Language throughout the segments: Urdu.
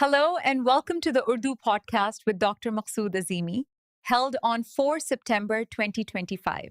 Hello and welcome to the Urdu podcast with Dr. Maqsood Azimi, held on 4 September 2025.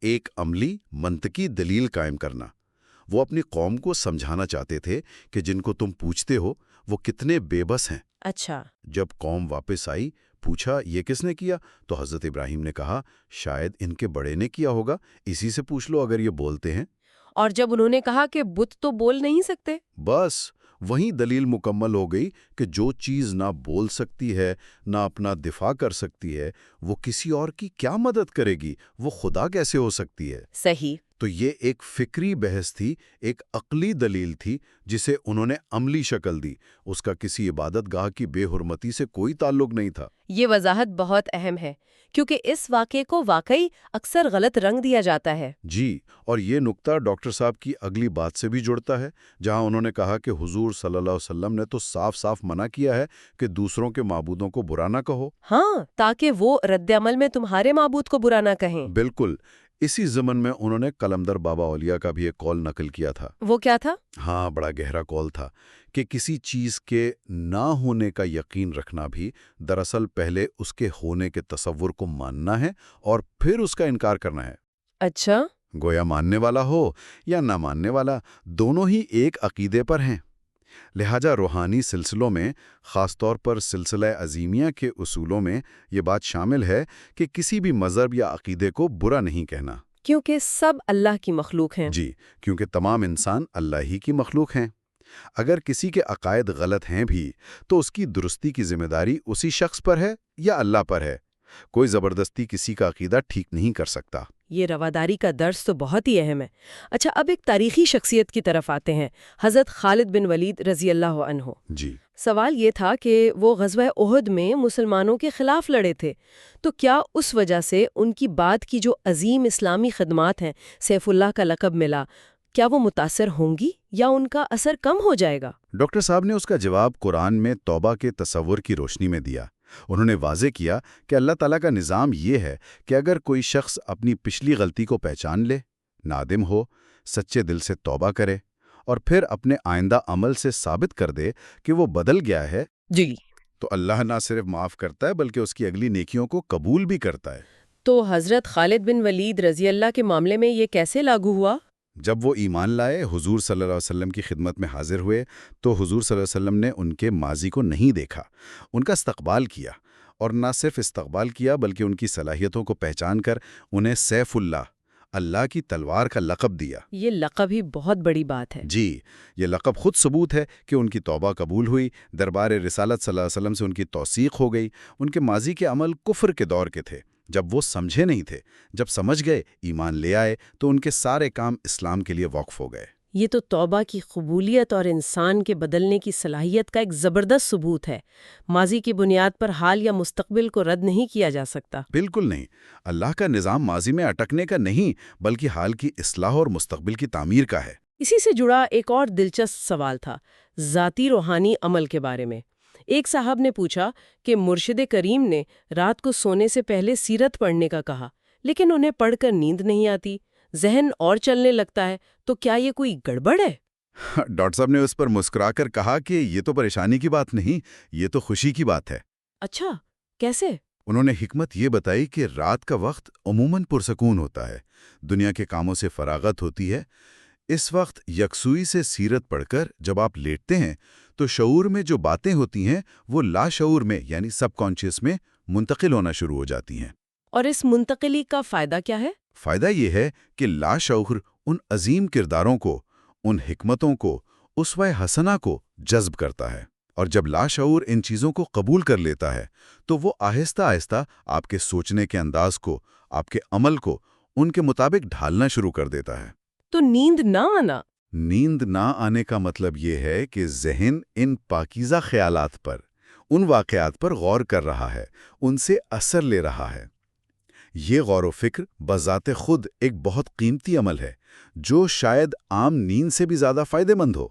ایک عملی منطقی دلیل قائم کرنا۔ وہ اپنی قوم کو سمجھانا چاہتے تھے کہ جن کو تم پوچھتے ہو وہ کتنے بے بس ہیں۔ اچھا، جب قوم واپس آئی، پوچھا یہ کس نے کیا، تو حضرت ابراہیم نے کہا شاید ان کے بڑے نے کیا ہوگا، اسی سے پوچھ لو اگر یہ بولتے ہیں۔ اور جب انہوں نے کہا کہ بت تو بول نہیں سکتے؟ بس وہیں دلیل مکمل ہو گئی کہ جو چیز نہ بول سکتی ہے، نہ اپنا دفاع کر سکتی ہے، وہ کسی اور کی کیا مدد کرے گی؟ وہ خدا کیسے ہو سکتی ہے؟ صحیح۔ تو یہ ایک فکری بحث تھی، ایک عقلی دلیل تھی جسے انہوں نے عملی شکل دی۔ اس کا کسی عبادت گاہ کی بے حرمتی سے کوئی تعلق نہیں تھا۔ یہ وضاحت بہت اہم ہے کیونکہ اس واقعے کو واقعی اکثر غلط رنگ دیا جاتا ہے۔ جی، اور یہ نقطہ ڈاکٹر صاحب کی اگلی بات سے بھی جڑتا ہے، جہاں انہوں نے کہا کہ حضور صلی اللہ علیہ وسلم نے تو صاف صاف منع کیا ہے کہ دوسروں کے معبودوں کو برا نہ کہو۔ ہاں، تاکہ وہ رد عمل میں تمہارے معبود کو برا نہ کہیں۔ بالکل اسی ضمن میں انہوں نے قلندر بابا اولیاء کا بھی ایک قول نقل کیا تھا۔ وہ کیا تھا؟ ہاں، بڑا گہرا قول تھا کہ کسی چیز کے نہ ہونے کا یقین رکھنا بھی دراصل پہلے اس کے ہونے کے تصور کو ماننا ہے اور پھر اس کا انکار کرنا ہے۔ اچھا، گویا ماننے والا ہو یا نہ ماننے والا، دونوں ہی ایک عقیدے پر ہیں۔ لہٰذا روحانی سلسلوں میں، خاص طور پر سلسلہ عظیمیہ کے اصولوں میں، یہ بات شامل ہے کہ کسی بھی مذہب یا عقیدے کو برا نہیں کہنا۔ کیونکہ سب اللہ کی مخلوق ہیں۔ جی، کیونکہ تمام انسان اللہ ہی کی مخلوق ہیں۔ اگر کسی کے عقائد غلط ہیں بھی تو اس کی درستی کی ذمہ داری اسی شخص پر ہے یا اللہ پر ہے۔ کوئی زبردستی کسی کا عقیدہ ٹھیک نہیں کر سکتا۔ یہ رواداری کا درس تو بہت ہی اہم ہے۔ اچھا، اب ایک تاریخی شخصیت کی طرف آتے ہیں، حضرت خالد بن ولید رضی اللہ عنہ۔ جی، سوال یہ تھا کہ وہ غزوہ احد میں مسلمانوں کے خلاف لڑے تھے، تو کیا اس وجہ سے ان کی بعد کی جو عظیم اسلامی خدمات ہیں، سیف اللہ کا لقب ملا، کیا وہ متاثر ہوں گی یا ان کا اثر کم ہو جائے گا؟ ڈاکٹر صاحب نے اس کا جواب قرآن میں توبہ کے تصور کی روشنی میں دیا۔ انہوں نے واضح کیا کہ اللہ تعالیٰ کا نظام یہ ہے کہ اگر کوئی شخص اپنی پچھلی غلطی کو پہچان لے، نادم ہو، سچے دل سے توبہ کرے اور پھر اپنے آئندہ عمل سے ثابت کر دے کہ وہ بدل گیا ہے، جی، تو اللہ نہ صرف معاف کرتا ہے بلکہ اس کی اگلی نیکیوں کو قبول بھی کرتا ہے۔ تو حضرت خالد بن ولید رضی اللہ کے معاملے میں یہ کیسے لاگو ہوا؟ جب وہ ایمان لائے، حضور صلی اللہ علیہ وسلم کی خدمت میں حاضر ہوئے، تو حضور صلی اللہ علیہ وسلم نے ان کے ماضی کو نہیں دیکھا، ان کا استقبال کیا، اور نہ صرف استقبال کیا بلکہ ان کی صلاحیتوں کو پہچان کر انہیں سیف اللہ، اللہ کی تلوار کا لقب دیا۔ یہ لقب ہی بہت بڑی بات ہے۔ جی، یہ لقب خود ثبوت ہے کہ ان کی توبہ قبول ہوئی، دربار رسالت صلی اللہ علیہ وسلم سے ان کی توثیق ہو گئی۔ ان کے ماضی کے عمل کفر کے دور کے تھے، جب وہ سمجھے نہیں تھے، جب سمجھ گئے، ایمان لے آئے، تو ان کے سارے کام اسلام کے لیے وقف ہو گئے۔ یہ تو توبہ کی قبولیت اور انسان کے بدلنے کی صلاحیت کا ایک زبردست ثبوت ہے۔ ماضی کی بنیاد پر حال یا مستقبل کو رد نہیں کیا جا سکتا۔ بالکل نہیں، اللہ کا نظام ماضی میں اٹکنے کا نہیں بلکہ حال کی اصلاح اور مستقبل کی تعمیر کا ہے۔ اسی سے جڑا ایک اور دلچسپ سوال تھا، ذاتی روحانی عمل کے بارے میں۔ ایک صاحب نے پوچھا کہ مرشد کریم نے رات کو سونے سے پہلے سیرت پڑھنے کا کہا، لیکن انہیں پڑھ کر نیند نہیں آتی، ذہن اور چلنے لگتا ہے، تو کیا یہ کوئی گڑبڑ ہے؟ ڈاکٹر صاحب نے اس پر مسکرا کر کہا کہ یہ تو پریشانی کی بات نہیں، یہ تو خوشی کی بات ہے۔ اچھا، کیسے؟ انہوں نے حکمت یہ بتائی کہ رات کا وقت عموماً پرسکون ہوتا ہے، دنیا کے کاموں سے فراغت ہوتی ہے۔ اس وقت یکسوئی سے سیرت پڑھ کر جب آپ لیٹتے ہیں تو شعور میں جو باتیں ہوتی ہیں وہ لاشعور میں یعنی سب کانشیس میں منتقل ہونا شروع ہو جاتی ہیں۔ اور اس منتقلی کا فائدہ کیا ہے؟ فائدہ یہ ہے کہ لاشعور ان عظیم کرداروں کو، ان حکمتوں کو، اسوہ حسنہ کو جذب کرتا ہے، اور جب لاشعور ان چیزوں کو قبول کر لیتا ہے تو وہ آہستہ آہستہ آپ کے سوچنے کے انداز کو، آپ کے عمل کو ان کے مطابق ڈھالنا شروع کر دیتا ہے۔ تو نیند نہ آنا؟ نیند نہ آنے کا مطلب یہ ہے کہ ذہن ان پاکیزہ خیالات پر، ان واقعات پر غور کر رہا ہے، ان سے اثر لے رہا ہے۔ یہ غور و فکر بذات خود ایک بہت قیمتی عمل ہے جو شاید عام نیند سے بھی زیادہ فائدہ مند ہو۔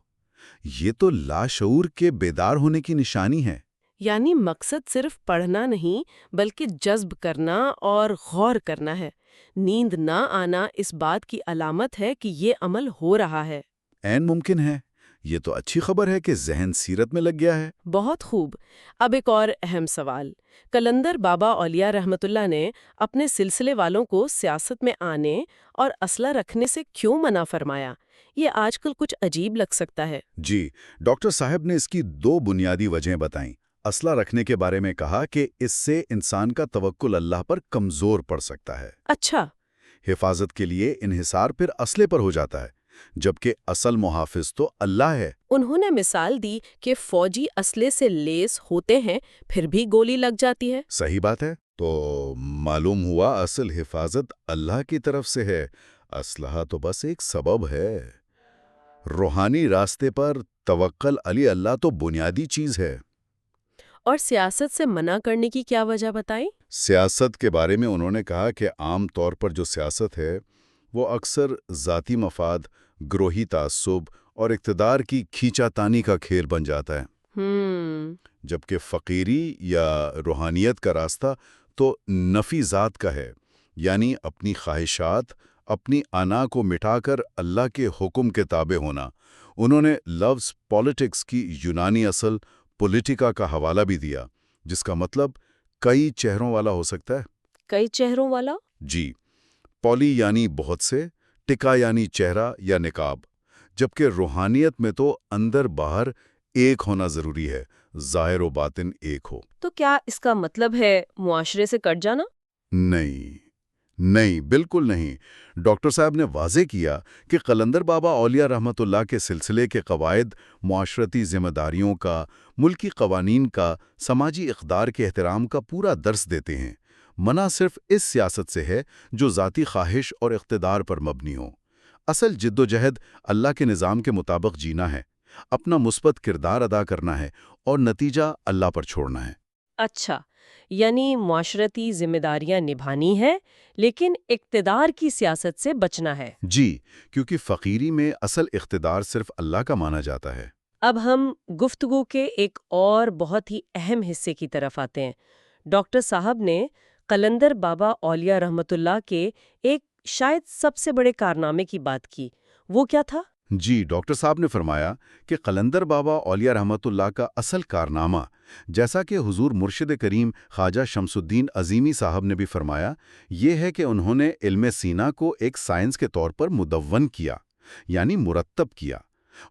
یہ تو لاشعور کے بیدار ہونے کی نشانی ہے۔ یعنی مقصد صرف پڑھنا نہیں بلکہ جذب کرنا اور غور کرنا ہے۔ نیند نہ آنا اس بات کی علامت ہے کہ یہ عمل ہو رہا ہے۔ عین ممکن ہے۔ یہ تو اچھی خبر ہے کہ ذہن سیرت میں لگ گیا ہے۔ بہت خوب۔ اب ایک اور اہم سوال۔ قلندر بابا اولیاء رحمت اللہ نے اپنے سلسلے والوں کو سیاست میں آنے اور اسلحہ رکھنے سے کیوں منع فرمایا؟ یہ آج کل کچھ عجیب لگ سکتا ہے۔ جی، ڈاکٹر صاحب نے اس کی 2 بنیادی وجہیں بتائیں۔ اسلحہ رکھنے کے بارے میں کہا کہ اس سے انسان کا توکل اللہ پر کمزور پڑ سکتا ہے۔ اچھا۔ حفاظت کے لیے انحصار پھر اسلحے پر ہو جاتا ہے، جبکہ اصل محافظ تو اللہ ہے۔ انہوں نے مثال دی کہ فوجی اسلحے سے لیس ہوتے ہیں پھر بھی گولی لگ جاتی ہے۔ صحیح بات ہے۔ تو معلوم ہوا اصل حفاظت اللہ کی طرف سے ہے، اسلحہ تو بس ایک سبب ہے۔ روحانی راستے پر توکل علی اللہ تو بنیادی چیز ہے۔ اور سیاست سے منع کرنے کی کیا وجہ بتائی؟ سیاست کے بارے میں انہوں نے کہا کہ عام طور پر جو سیاست ہے وہ اکثر ذاتی مفاد، گروہی تعصب اور اقتدار کی کھینچا تانی کا کھیل بن جاتا ہے، جبکہ فقیری یا روحانیت کا راستہ تو نفی ذات کا ہے، یعنی اپنی خواہشات، اپنی انا کو مٹا کر اللہ کے حکم کے تابع ہونا۔ انہوں نے لفظ پالیٹکس کی یونانی اصل پولیٹیکا کا حوالہ بھی دیا، جس کا مطلب کئی چہروں والا ہو سکتا ہے۔ کئی چہروں والا؟ جی، پولی یعنی بہت سے، ٹکا یعنی چہرہ یا نقاب، جبکہ روحانیت میں تو اندر باہر ایک ہونا ضروری ہے، ظاہر و باطن ایک ہو۔ تو کیا اس کا مطلب ہے معاشرے سے کٹ جانا؟ نہیں، بالکل نہیں۔ ڈاکٹر صاحب نے واضح کیا کہ قلندر بابا اولیاء رحمت اللہ کے سلسلے کے قواعد معاشرتی ذمہ داریوں کا، ملکی قوانین کا، سماجی اقدار کے احترام کا پورا درس دیتے ہیں۔ منع صرف اس سیاست سے ہے جو ذاتی خواہش اور اقتدار پر مبنی ہو۔ اصل جد و جہد اللہ کے نظام کے مطابق جینا ہے، اپنا مثبت کردار ادا کرنا ہے اور نتیجہ اللہ پر چھوڑنا ہے۔ اچھا، یعنی معاشرتی ذمہ داریاں نبھانی ہے لیکن اقتدار کی سیاست سے بچنا ہے۔ جی، کیونکہ فقیری میں اصل اقتدار صرف اللہ کا مانا جاتا ہے۔ اب ہم گفتگو کے ایک اور بہت ہی اہم حصے کی طرف آتے ہیں۔ ڈاکٹر صاحب نے قلندر بابا اولیاء رحمت اللہ کے ایک شاید سب سے بڑے کارنامے کی بات کی، وہ کیا تھا؟ جی، ڈاکٹر صاحب نے فرمایا کہ قلندر بابا اولیاء رحمت اللہ کا اصل کارنامہ، جیسا کہ حضور مرشد کریم خواجہ شمس الدین عظیمی صاحب نے بھی فرمایا، یہ ہے کہ انہوں نے علم سینا کو ایک سائنس کے طور پر مدون کیا، یعنی مرتب کیا۔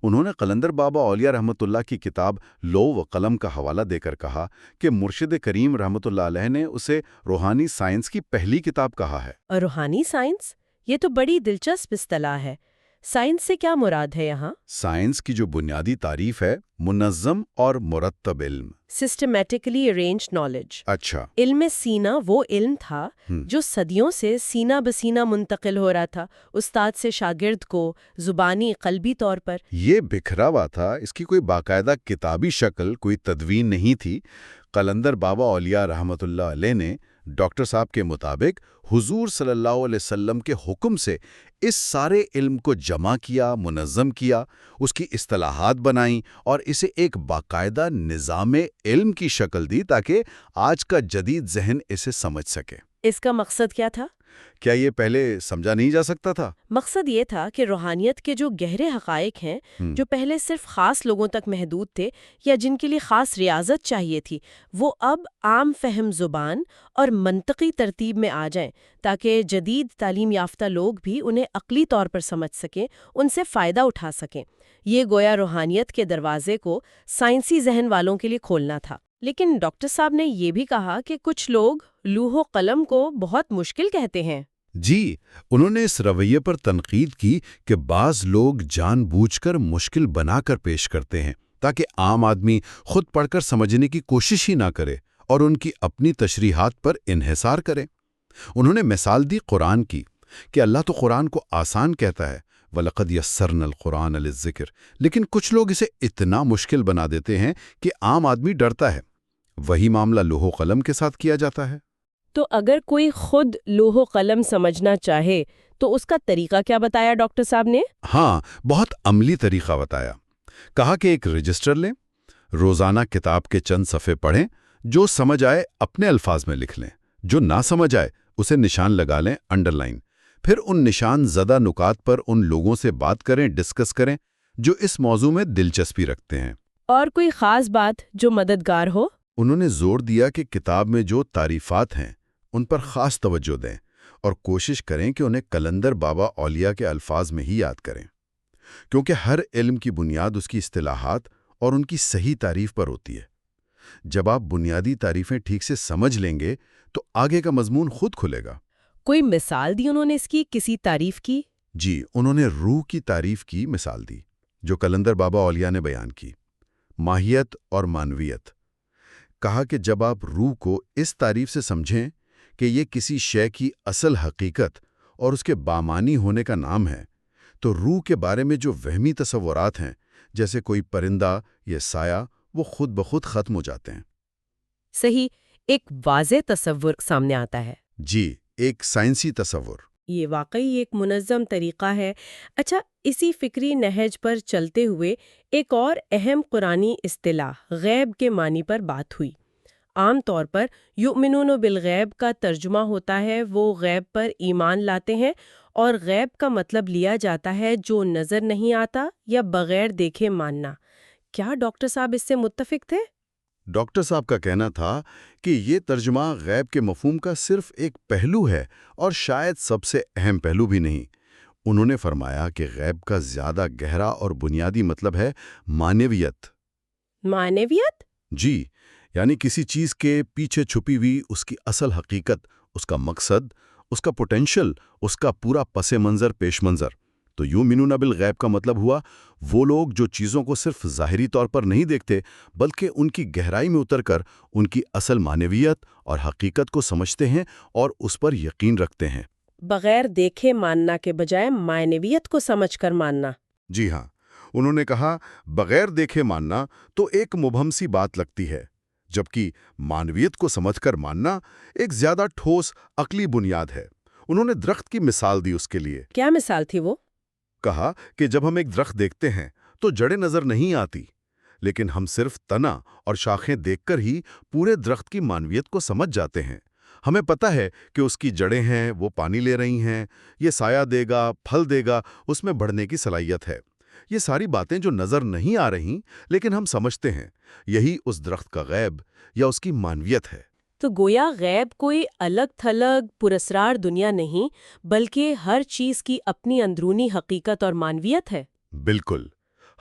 انہوں نے قلندر بابا اولیاء رحمت اللہ کی کتاب لو و قلم کا حوالہ دے کر کہا کہ مرشد کریم رحمت اللہ علیہ نے اسے روحانی سائنس کی پہلی کتاب کہا ہے۔ روحانی سائنس؟ یہ تو بڑی دلچسپ اصطلاح ہے۔ سائنس سے کیا مراد ہے یہاں؟ سائنس کی جو بنیادی تعریف ہے، منظم اور مرتب علم، سسٹمیٹکلی ارینجڈ نالج۔ اچھا۔ علم سینا وہ علم تھا جو صدیوں سے سینہ بسینہ منتقل ہو رہا تھا، استاد سے شاگرد کو، زبانی قلبی طور پر۔ یہ بکھرا ہوا تھا، اس کی کوئی باقاعدہ کتابی شکل، کوئی تدوین نہیں تھی۔ قلندر بابا اولیاء رحمت اللہ علیہ نے ڈاکٹر صاحب کے مطابق حضور صلی اللہ علیہ وسلم کے حکم سے اس سارے علم کو جمع کیا، منظم کیا، اس کی اصطلاحات بنائیں اور اسے ایک باقاعدہ نظام علم کی شکل دی تاکہ آج کا جدید ذہن اسے سمجھ سکے۔ اس کا مقصد کیا تھا؟ کیا یہ پہلے سمجھا نہیں جا سکتا تھا؟ مقصد یہ تھا کہ روحانیت کے جو گہرے حقائق ہیں، جو پہلے صرف خاص لوگوں تک محدود تھے یا جن کے لیے خاص ریاضت چاہیے تھی، وہ اب عام فہم زبان اور منطقی ترتیب میں آ جائیں تاکہ جدید تعلیم یافتہ لوگ بھی انہیں عقلی طور پر سمجھ سکیں، ان سے فائدہ اٹھا سکیں۔ یہ گویا روحانیت کے دروازے کو سائنسی ذہن والوں کے لیے کھولنا تھا۔ لیکن ڈاکٹر صاحب نے یہ بھی کہا کہ کچھ لوگ لوح و قلم کو بہت مشکل کہتے ہیں۔ جی، انہوں نے اس رویے پر تنقید کی کہ بعض لوگ جان بوجھ کر مشکل بنا کر پیش کرتے ہیں تاکہ عام آدمی خود پڑھ کر سمجھنے کی کوشش ہی نہ کرے اور ان کی اپنی تشریحات پر انحصار کرے۔ انہوں نے مثال دی قرآن کی کہ اللہ تو قرآن کو آسان کہتا ہے، وَلَقَدْ يَسَّرْنَا الْقُرْآنَ لِلذِّكْرِ، لیکن کچھ لوگ اسے اتنا مشکل بنا دیتے ہیں کہ عام آدمی ڈرتا ہے۔ وہی معاملہ لوح و قلم کے ساتھ کیا جاتا ہے۔ تو اگر کوئی خود لوح و قلم سمجھنا چاہے تو اس کا طریقہ کیا بتایا ڈاکٹر صاحب نے؟ ہاں، بہت عملی طریقہ بتایا۔ کہا کہ ایک رجسٹر لیں، روزانہ کتاب کے چند صفحے پڑھیں، جو سمجھ آئے اپنے الفاظ میں لکھ لیں، جو نہ سمجھ آئے اسے نشان لگا لیں، انڈر لائن۔ پھر ان نشان زدہ نکات پر ان لوگوں سے بات کریں، ڈسکس کریں جو اس موضوع میں دلچسپی رکھتے ہیں۔ اور کوئی خاص بات جو مددگار ہو؟ انہوں نے زور دیا کہ کتاب میں جو تعریفات ہیں ان پر خاص توجہ دیں اور کوشش کریں کہ انہیں قلندر بابا اولیاء کے الفاظ میں ہی یاد کریں، کیونکہ ہر علم کی بنیاد اس کی اصطلاحات اور ان کی صحیح تعریف پر ہوتی ہے۔ جب آپ بنیادی تعریفیں ٹھیک سے سمجھ لیں گے تو آگے کا مضمون خود کھلے گا۔ کوئی مثال دی انہوں نے اس کی، کسی تعریف کی؟ جی، انہوں نے روح کی تعریف کی مثال دی جو قلندر بابا اولیاء نے بیان کی، ماہیت اور معنویت۔ کہا کہ جب آپ روح کو اس تعریف سے سمجھیں کہ یہ کسی شے کی اصل حقیقت اور اس کے بامانی ہونے کا نام ہے، تو روح کے بارے میں جو وہمی تصورات ہیں جیسے کوئی پرندہ یا سایہ، وہ خود بخود ختم ہو جاتے ہیں۔ صحیح، ایک واضح تصور سامنے آتا ہے۔ جی، ایک سائنسی تصور۔ یہ واقعی ایک منظم طریقہ ہے۔ اچھا، اسی فکری نہج پر چلتے ہوئے ایک اور اہم قرآنی اصطلاح غیب کے معنی پر بات ہوئی۔ عام طور پر یؤمنون بالغیب کا ترجمہ ہوتا ہے وہ غیب پر ایمان لاتے ہیں، اور غیب کا مطلب لیا جاتا ہے جو نظر نہیں آتا یا بغیر دیکھے ماننا۔ کیا ڈاکٹر صاحب اس سے متفق تھے؟ ڈاکٹر صاحب کا کہنا تھا کہ یہ ترجمہ غیب کے مفہوم کا صرف ایک پہلو ہے اور شاید سب سے اہم پہلو بھی نہیں۔ انہوں نے فرمایا کہ غیب کا زیادہ گہرا اور بنیادی مطلب ہے معنویت۔ معنویت؟ جی، یعنی کسی چیز کے پیچھے چھپی ہوئی اس کی اصل حقیقت، اس کا مقصد، اس کا پوٹینشل، اس کا پورا پس منظر پیش منظر۔ تو یؤمنون بالغیب کا مطلب ہوا وہ لوگ جو چیزوں کو صرف ظاہری طور پر نہیں دیکھتے بلکہ ان کی گہرائی میں اتر کر ان کی اصل معنویت اور حقیقت کو سمجھتے ہیں اور اس پر یقین رکھتے ہیں۔ بغیر دیکھے ماننا کے بجائے معنویت کو سمجھ کر ماننا۔ جی ہاں، انہوں نے کہا بغیر دیکھے ماننا تو ایک مبہم سی بات لگتی ہے، جبکہ معنویت کو سمجھ کر ماننا ایک زیادہ ٹھوس عقلی بنیاد ہے۔ انہوں نے درخت کی مثال دی اس کے لیے۔ کیا مثال تھی وہ؟ کہا کہ جب ہم ایک درخت دیکھتے ہیں تو جڑیں نظر نہیں آتی، لیکن ہم صرف تنا اور شاخیں دیکھ کر ہی پورے درخت کی معنویت کو سمجھ جاتے ہیں۔ ہمیں پتہ ہے کہ اس کی جڑیں ہیں، وہ پانی لے رہی ہیں، یہ سایہ دے گا، پھل دے گا، اس میں بڑھنے کی صلاحیت ہے۔ یہ ساری باتیں جو نظر نہیں آ رہی لیکن ہم سمجھتے ہیں، یہی اس درخت کا غیب یا اس کی معنویت ہے۔ تو گویا غیب کوئی الگ تھلگ پراسرار دنیا نہیں، بلکہ ہر چیز کی اپنی اندرونی حقیقت اور معنویت ہے۔ بالکل،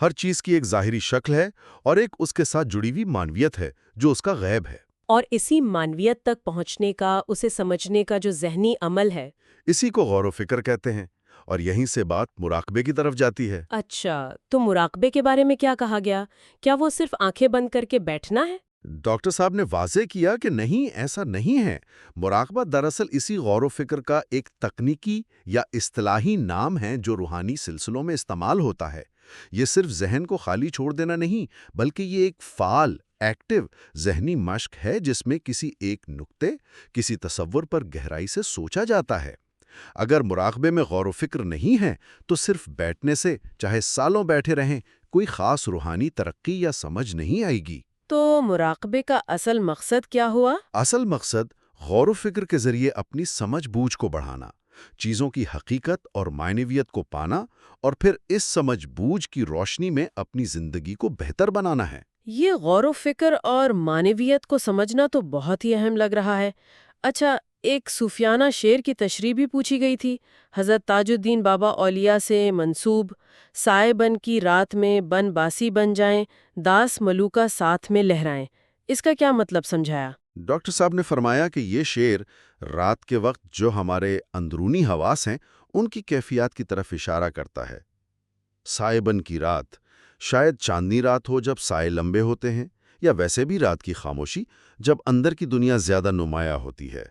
ہر چیز کی ایک ظاہری شکل ہے اور ایک اس کے ساتھ جڑی ہوئی معنویت ہے جو اس کا غیب ہے۔ اور اسی معنویت تک پہنچنے کا، اسے سمجھنے کا جو ذہنی عمل ہے، اسی کو غور و فکر کہتے ہیں، اور یہیں سے بات مراقبے کی طرف جاتی ہے۔ اچھا، تو مراقبے کے بارے میں کیا کہا گیا؟ کیا وہ صرف آنکھیں بند کر کے بیٹھنا ہے؟ ڈاکٹر صاحب نے واضح کیا کہ نہیں، ایسا نہیں ہے۔ مراقبہ دراصل اسی غور و فکر کا ایک تکنیکی یا اصطلاحی نام ہے جو روحانی سلسلوں میں استعمال ہوتا ہے۔ یہ صرف ذہن کو خالی چھوڑ دینا نہیں، بلکہ یہ ایک فعال، ایکٹیو ذہنی مشق ہے جس میں کسی ایک نقطے، کسی تصور پر گہرائی سے سوچا جاتا ہے۔ اگر مراقبے میں غور و فکر نہیں ہے تو صرف بیٹھنے سے، چاہے سالوں بیٹھے رہیں، کوئی خاص روحانی ترقی یا سمجھ نہیں آئے گی۔ تو مراقبے کا اصل مقصد کیا ہوا؟ اصل مقصد غور و فکر کے ذریعے اپنی سمجھ بوجھ کو بڑھانا، چیزوں کی حقیقت اور معنویت کو پانا، اور پھر اس سمجھ بوجھ کی روشنی میں اپنی زندگی کو بہتر بنانا ہے۔ یہ غور و فکر اور معنویت کو سمجھنا تو بہت ہی اہم لگ رہا ہے۔ اچھا، ایک صوفیانہ شعر کی تشریح بھی پوچھی گئی تھی، حضرت تاج الدین بابا اولیاء سے منسوب: سائے بن کی رات میں بن باسی بن جائیں، داس ملوکا ساتھ میں لہرائیں۔ اس کا کیا مطلب سمجھایا؟ ڈاکٹر صاحب نے فرمایا کہ یہ شعر رات کے وقت جو ہمارے اندرونی حواس ہیں ان کی کیفیات کی طرف اشارہ کرتا ہے۔ سائے بن کی رات، شاید چاندنی رات ہو جب سائے لمبے ہوتے ہیں، یا ویسے بھی رات کی خاموشی جب اندر کی دنیا زیادہ نمایاں ہوتی ہے۔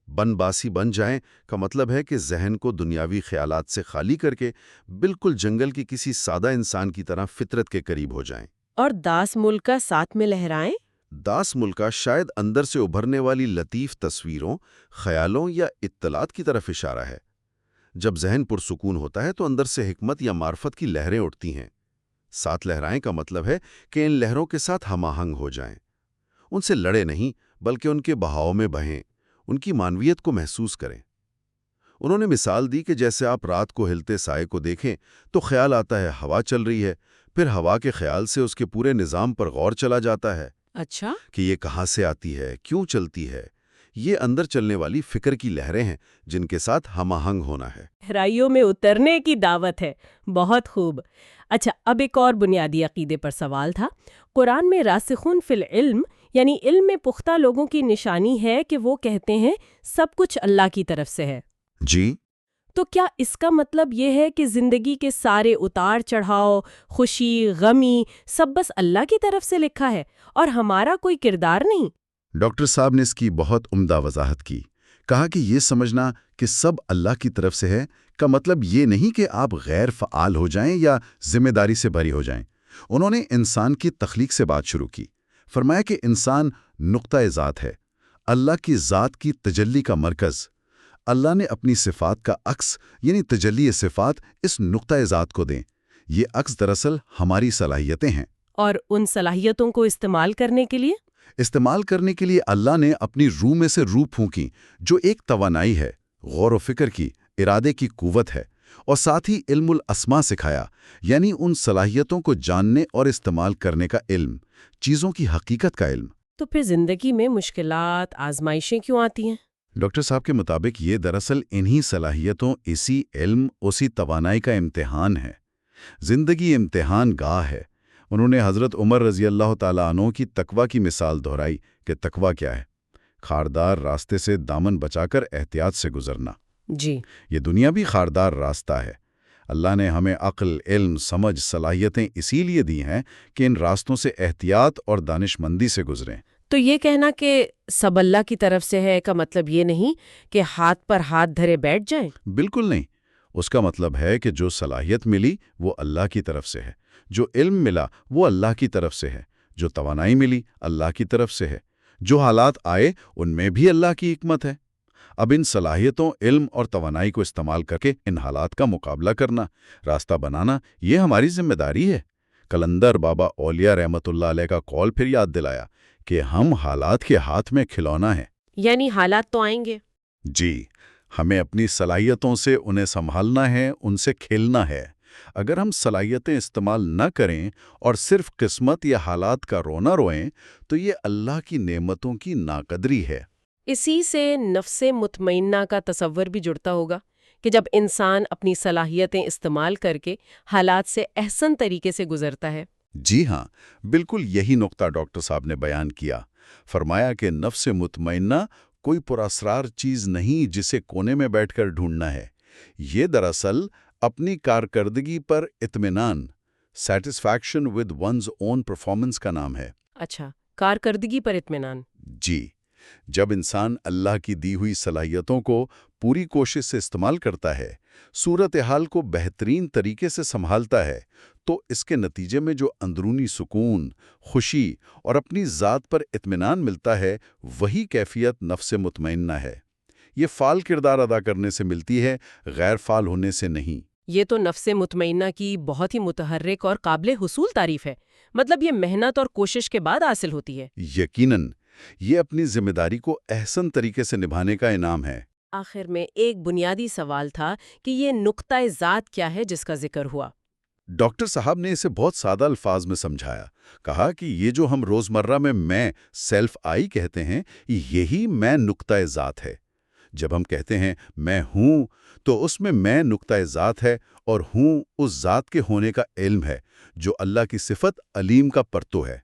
بن باسی بن جائیں کا مطلب ہے کہ ذہن کو دنیاوی خیالات سے خالی کر کے بالکل جنگل کی کسی سادہ انسان کی طرح فطرت کے قریب ہو جائیں۔ اور داس ملکا ساتھ میں لہرائیں؟ داس ملکہ شاید اندر سے ابھرنے والی لطیف تصویروں، خیالوں یا اطلاعات کی طرف اشارہ ہے۔ جب ذہن پرسکون ہوتا ہے تو اندر سے حکمت یا معرفت کی لہریں اٹھتی ہیں۔ ساتھ لہرائیں کا مطلب ہے کہ ان لہروں کے ساتھ ہم آہنگ ہو جائیں، ان سے لڑے نہیں بلکہ ان کے بہاؤ میں بہیں، ان کی معنویت کو محسوس کریں۔ انہوں نے مثال دی کہ جیسے آپ رات کو ہلتے سائے کو دیکھیں تو خیال آتا ہے ہوا چل رہی ہے، پھر ہوا کے خیال سے اس کے پورے نظام پر غور چلا جاتا ہے اچھا، کہ یہ کہاں سے آتی ہے، کیوں چلتی ہے۔ یہ اندر چلنے والی فکر کی لہریں ہیں جن کے ساتھ ہم آہنگ ہونا ہے۔ گہرائیوں میں اترنے کی دعوت ہے، بہت خوب۔ اچھا، اب ایک اور بنیادی عقیدے پر سوال تھا۔ قرآن میں راسخون فی العلم یعنی علم میں پختہ لوگوں کی نشانی ہے کہ وہ کہتے ہیں سب کچھ اللہ کی طرف سے ہے۔ جی، تو کیا اس کا مطلب یہ ہے کہ زندگی کے سارے اتار چڑھاؤ، خوشی، غمی سب بس اللہ کی طرف سے لکھا ہے اور ہمارا کوئی کردار نہیں؟ ڈاکٹر صاحب نے اس کی بہت عمدہ وضاحت کی۔ کہا کہ یہ سمجھنا کہ سب اللہ کی طرف سے ہے کا مطلب یہ نہیں کہ آپ غیر فعال ہو جائیں یا ذمہ داری سے بھری ہو جائیں۔ انہوں نے انسان کی تخلیق سے بات شروع کی۔ فرمایا کہ انسان نقطۂ ذات ہے، اللہ کی ذات کی تجلی کا مرکز۔ اللہ نے اپنی صفات کا عکس یعنی تجلی صفات اس نقطۂ ذات کو دیں۔ یہ عکس دراصل ہماری صلاحیتیں ہیں۔ اور ان صلاحیتوں کو استعمال کرنے کے لیے اللہ نے اپنی روح میں سے روح پھونکی جو ایک توانائی ہے، غور و فکر کی، ارادے کی قوت ہے، اور ساتھ ہی علم الاسماء سکھایا، یعنی ان صلاحیتوں کو جاننے اور استعمال کرنے کا علم، چیزوں کی حقیقت کا علم۔ تو پھر زندگی میں مشکلات، آزمائشیں کیوں آتی ہیں؟ ڈاکٹر صاحب کے مطابق یہ دراصل انہی صلاحیتوں، اسی علم، اسی توانائی کا امتحان ہے۔ زندگی امتحان گاہ ہے۔ انہوں نے حضرت عمر رضی اللہ تعالیٰ عنہ کی تقویٰ کی مثال دہرائی کہ تقویٰ کیا ہے؟ خاردار راستے سے دامن بچا کر احتیاط سے گزرنا۔ جی، یہ دنیا بھی خاردار راستہ ہے۔ اللہ نے ہمیں عقل، علم، سمجھ، صلاحیتیں اسی لیے دی ہیں کہ ان راستوں سے احتیاط اور دانش مندی سے گزریں۔ تو یہ کہنا کہ سب اللہ کی طرف سے ہے کا مطلب یہ نہیں کہ ہاتھ پر ہاتھ دھرے بیٹھ جائیں؟ بالکل نہیں۔ اس کا مطلب ہے کہ جو صلاحیت ملی وہ اللہ کی طرف سے ہے، جو علم ملا وہ اللہ کی طرف سے ہے، جو توانائی ملی اللہ کی طرف سے ہے، جو حالات آئے ان میں بھی اللہ کی حکمت ہے۔ اب ان صلاحیتوں، علم اور توانائی کو استعمال کر کے ان حالات کا مقابلہ کرنا، راستہ بنانا، یہ ہماری ذمہ داری ہے۔ کلندر بابا اولیاء رحمت اللہ علیہ کا قول پھر یاد دلایا کہ ہم حالات کے ہاتھ میں کھلونا ہے۔ یعنی حالات تو آئیں گے۔ جی، ہمیں اپنی صلاحیتوں سے انہیں سنبھالنا ہے، ان سے کھیلنا ہے۔ اگر ہم صلاحیتیں استعمال نہ کریں اور صرف قسمت یا حالات کا رونا روئیں تو یہ اللہ کی نعمتوں کی ناقدری ہے۔ اسی سے نفس مطمئنہ کا تصور بھی جڑتا ہوگا کہ جب انسان اپنی صلاحیتیں استعمال کر کے حالات سے احسن طریقے سے گزرتا ہے۔ جی ہاں، بالکل یہی نقطہ ڈاکٹر صاحب نے بیان کیا۔ فرمایا کہ نفس مطمئنہ کوئی پراسرار چیز نہیں جسے کونے میں بیٹھ کر ڈھونڈنا ہے۔ یہ دراصل اپنی کارکردگی پر اطمینان، satisfaction with one's own performance کا نام ہے۔ اچھا، کارکردگی پر اطمینان۔ جی، جب انسان اللہ کی دی ہوئی صلاحیتوں کو پوری کوشش سے استعمال کرتا ہے، صورتحال کو بہترین طریقے سے سنبھالتا ہے، تو اس کے نتیجے میں جو اندرونی سکون، خوشی اور اپنی ذات پر اطمینان ملتا ہے، وہی کیفیت نفس مطمئنہ ہے۔ یہ فعال کردار ادا کرنے سے ملتی ہے، غیر فعال ہونے سے نہیں۔ یہ تو نفس مطمئنہ کی بہت ہی متحرک اور قابل حصول تعریف ہے۔ مطلب یہ محنت اور کوشش کے بعد حاصل ہوتی ہے۔ یقیناً، یہ اپنی ذمہ داری کو احسن طریقے سے نبھانے کا انعام ہے۔ آخر میں ایک بنیادی سوال تھا کہ یہ نقطۂ ذات کیا ہے جس کا ذکر ہوا؟ ڈاکٹر صاحب نے اسے بہت سادہ الفاظ میں سمجھایا۔ کہا کہ یہ جو ہم روزمرہ میں سیلف آئی کہتے ہیں، یہی میں نقطۂ ذات ہے۔ جب ہم کہتے ہیں میں ہوں تو اس میں نقطۂ ذات ہے اور ہوں اس ذات کے ہونے کا علم ہے جو اللہ کی صفت علیم کا پرتو ہے۔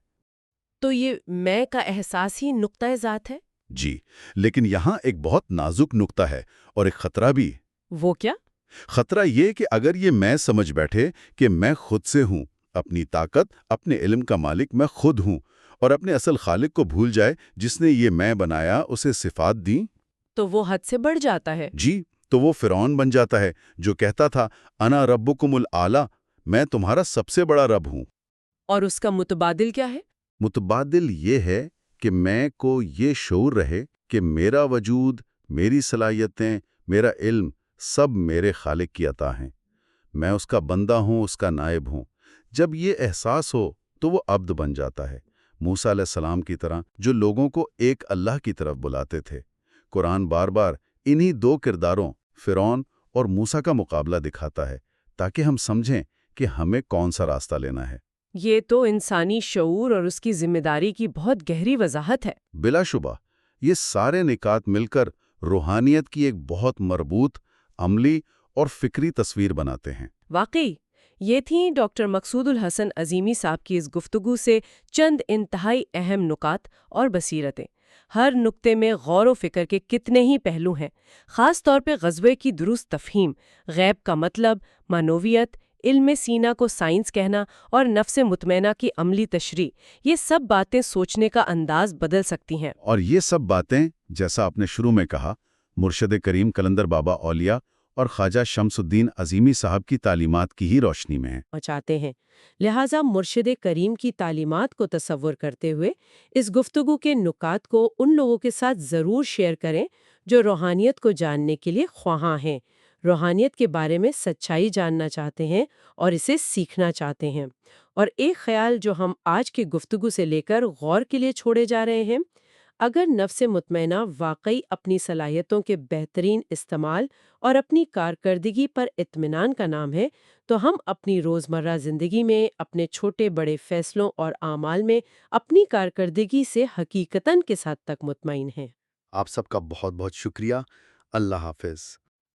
تو یہ میں کا احساس ہی نقطۂ ذات ہے؟ جی، لیکن یہاں ایک بہت نازک نقطہ ہے اور ایک خطرہ بھی۔ وہ کیا؟ خطرہ یہ کہ اگر یہ میں سمجھ بیٹھے کہ میں خود سے ہوں، اپنی طاقت، اپنے علم کا مالک میں خود ہوں، اور اپنے اصل خالق کو بھول جائے جس نے یہ میں بنایا، اسے صفات دیں، تو وہ حد سے بڑھ جاتا ہے۔ جی، تو وہ فرعون بن جاتا ہے جو کہتا تھا انا ربکم الاعلی، میں تمہارا سب سے بڑا رب ہوں۔ اور اس کا متبادل کیا ہے؟ متبادل یہ ہے کہ میں کو یہ شعور رہے کہ میرا وجود، میری صلاحیتیں، میرا علم سب میرے خالق کی عطا ہیں۔ میں اس کا بندہ ہوں، اس کا نائب ہوں۔ جب یہ احساس ہو تو وہ عبد بن جاتا ہے، موسیٰ علیہ السلام کی طرح جو لوگوں کو ایک اللہ کی طرف بلاتے تھے۔ قرآن بار بار انہی دو کرداروں فرعون اور موسیٰ کا مقابلہ دکھاتا ہے تاکہ ہم سمجھیں کہ ہمیں کون سا راستہ لینا ہے۔ یہ تو انسانی شعور اور اس کی ذمہ داری کی بہت گہری وضاحت ہے۔ بلا شبہ یہ سارے نکات مل کر روحانیت کی ایک بہت مربوط، عملی اور فکری تصویر بناتے ہیں۔ واقعی یہ تھیں ڈاکٹر مقصود الحسن عظیمی صاحب کی اس گفتگو سے چند انتہائی اہم نکات اور بصیرتیں۔ ہر نکتے میں غور و فکر کے کتنے ہی پہلو ہیں، خاص طور پہ غزوے کی درست تفہیم، غیب کا مطلب، معنویت، علم سینا کو سائنس کہنا اور نفس مطمئنہ کی عملی تشریح۔ یہ سب باتیں سوچنے کا انداز بدل سکتی ہیں۔ اور یہ سب باتیں، جیسا آپ نے شروع میں کہا، مرشد کریم قلندر بابا اولیاء اور خواجہ شمس الدین عظیمی صاحب کی تعلیمات کی ہی روشنی میں ہیں۔ چاہتے ہیں لہٰذا مرشد کریم کی تعلیمات کو تصور کرتے ہوئے اس گفتگو کے نکات کو ان لوگوں کے ساتھ ضرور شیئر کریں جو روحانیت کو جاننے کے لیے خواہاں ہیں، روحانیت کے بارے میں سچائی جاننا چاہتے ہیں اور اسے سیکھنا چاہتے ہیں۔ اور ایک خیال جو ہم آج کی گفتگو سے لے کر غور کے لیے چھوڑے جا رہے ہیں، اگر نفس مطمئنہ واقعی اپنی صلاحیتوں کے بہترین استعمال اور اپنی کارکردگی پر اطمینان کا نام ہے، تو ہم اپنی روزمرہ زندگی میں، اپنے چھوٹے بڑے فیصلوں اور اعمال میں اپنی کارکردگی سے حقیقتاً کس حد تک مطمئن ہیں۔ آپ سب کا بہت بہت شکریہ۔ اللہ حافظ۔